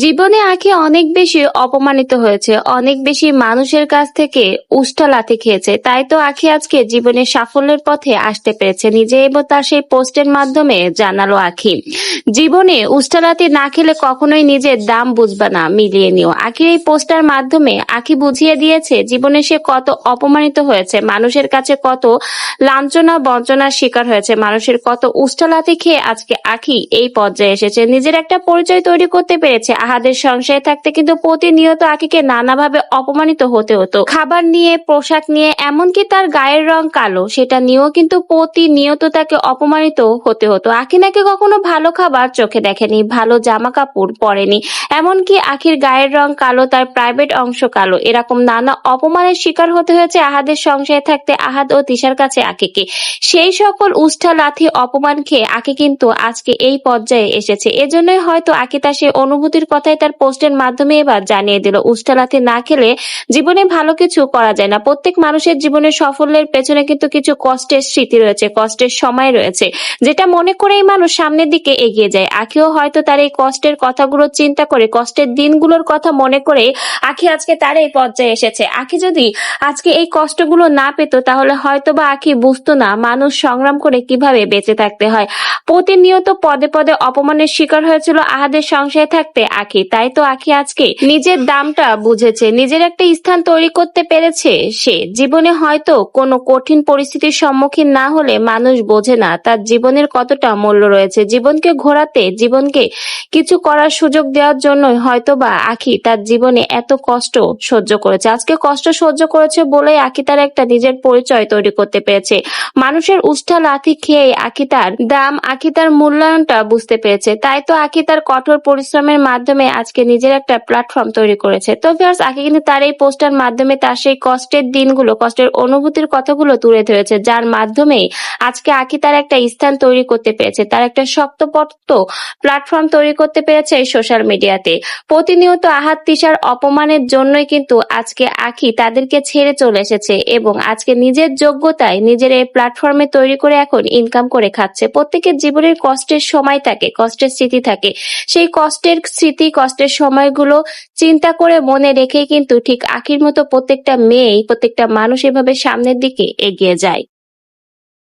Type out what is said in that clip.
জীবনে আঁখি অনেক বেশি অপমানিত হয়েছে, অনেক বেশি মানুষের কাছ থেকে উষ্টা লাথি খেয়েছে। তাই তো আঁখি আজকে জীবনের সাফল্যের পথে আসতে পেরেছে নিজে, এবং তার সেই পোস্টের মাধ্যমে জানালো আঁখি, জীবনে উষ্টা লাথি না খেলে কখনোই নিজের দাম বুঝবা না, মিলিয়ে নিও। আঁখির এই পোস্টার মাধ্যমে আঁখি বুঝিয়ে দিয়েছে জীবনে সে কত অপমানিত হয়েছে, মানুষের কাছে কত লাঞ্ছনা বঞ্চনার শিকার হয়েছে, মানুষের কত উষ্টা লাথি খেয়ে আজকে আঁখি এই পর্যায়ে এসেছে, নিজের একটা পরিচয় তৈরি করতে পেরেছে। আহাদের সংসারে থাকতে কিন্তু প্রতিনিয়ত আঁখিকে নানাভাবে অপমানিত হতে হতো, খাবার নিয়ে, পোশাক নিয়ে, এমনকি তার গায়ের রং কালো সেটা নিয়েও কিন্তু প্রতিনিয়ত তাকে অপমানিত হতে হতো। আঁখি নাকি কখনো ভালো খাবার চোখে দেখেনি, ভালো জামা কাপড় পরেনি, এমনকি আঁখির গায়ের রং কালো, তার প্রাইভেট অংশ কালো, এরকম নানা অপমানের শিকার হতে হয়েছে আহাদের সংসারে থাকতে আহাদ ও তিশার কাছে আঁখিকে। সেই সকল উষ্টা লাথি অপমান খেয়ে আঁখি কিন্তু আজকে এই পর্যায়ে এসেছে। এজন্যই হয়তো আঁখি তার সেই অনুভূতির কথাই তার পোস্টের মাধ্যমে এবার জানিয়ে দিল, উষ্টা লাথি না খেলে জীবনে ভালো কিছু করা যায় না। প্রত্যেক মানুষের জীবনের সাফল্যের পেছনে কিন্তু কিছু কষ্টের স্মৃতি রয়েছে, কষ্টের সময় রয়েছে, যেটা মনে করেই মানুষ সামনের দিকে এগিয়ে যায়। আঁখিও হয়তো তার এই কষ্টের কথাগুলো চিন্তা করে, কষ্টের দিনগুলোর কথা মনে করে আঁখি আজকে তার এই পর্যায়ে এসেছে। আঁখি যদি আজকে এই কষ্টগুলো না পেত তাহলে হয়তো বা আঁখি বুঝতো না মানুষ সংগ্রাম করে কিভাবে বেঁচে থাকতে হয়। প্রতিনিয়ত পদে পদে অপমানের শিকার হয়েছিল আহাদের সংসারে থাকতে আঁখি। তাই তো আঁখি আজকে নিজের দামটা বুঝেছে, নিজের একটা স্থান তৈরি করতে পেরেছে। সে জীবনে হয়তো কোনো কঠিন পরিস্থিতির সম্মুখীন না হলে মানুষ বোঝে না তার জীবনের কতটা মূল্য রয়েছে। জীবনকে ঘোরাতে, জীবনকে কিছু করার সুযোগ দেওয়ার জন্যই হয়তো বা আঁখি তার জীবনে এত কষ্ট সহ্য করেছে। আজকে কষ্ট সহ্য করেছে বলেই আঁখি তার একটা নিজের পরিচয় তৈরি করতে পেরেছে। মানুষের উষ্টা লাথি খেয়ে আঁখি তার দাম, আঁখি তার মূল্যায়নটা বুঝতে পেরেছে। তাই তো আঁখি তার কঠোর পরিশ্রমের মাধ্যমে আজকে নিজের একটা প্ল্যাটফর্ম তৈরি করেছে। তো ভিউয়ার্স, আঁখি কিন্তু তার এই পোস্টার মাধ্যমে তার সেই কষ্টের দিনগুলো, কষ্টের অনুভূতির কথাগুলো তুলে ধরেছে, যার মাধ্যমে আজকে আঁখি তার একটা স্থান তৈরি করতে পেরেছে, তার একটা শক্তপোক্ত প্ল্যাটফর্ম তৈরি করতে পেরেছে এই সোশ্যাল মিডিয়াতে। প্রতিনিয়ত আহাদ তিশার অপমানের জন্যই কিন্তু আজকে আঁখি তাদেরকে ছেড়ে চলে এসেছে এবং আজকে নিজের যোগ্যতায় নিজের এই প্ল্যাটফর্মে তৈরি করে এখন ইনকাম করে খাচ্ছে। প্রত্যেকের জীবনের কষ্টের সময় থাকে, কষ্টের স্মৃতি থাকে, সেই কষ্টের স্মৃতি, কষ্টের সময়গুলো চিন্তা করে মনে রেখেই কিন্তু ঠিক আঁখির মতো প্রত্যেকটা মেয়েই, প্রত্যেকটা মানুষ এভাবে সামনের দিকে এগিয়ে যায়।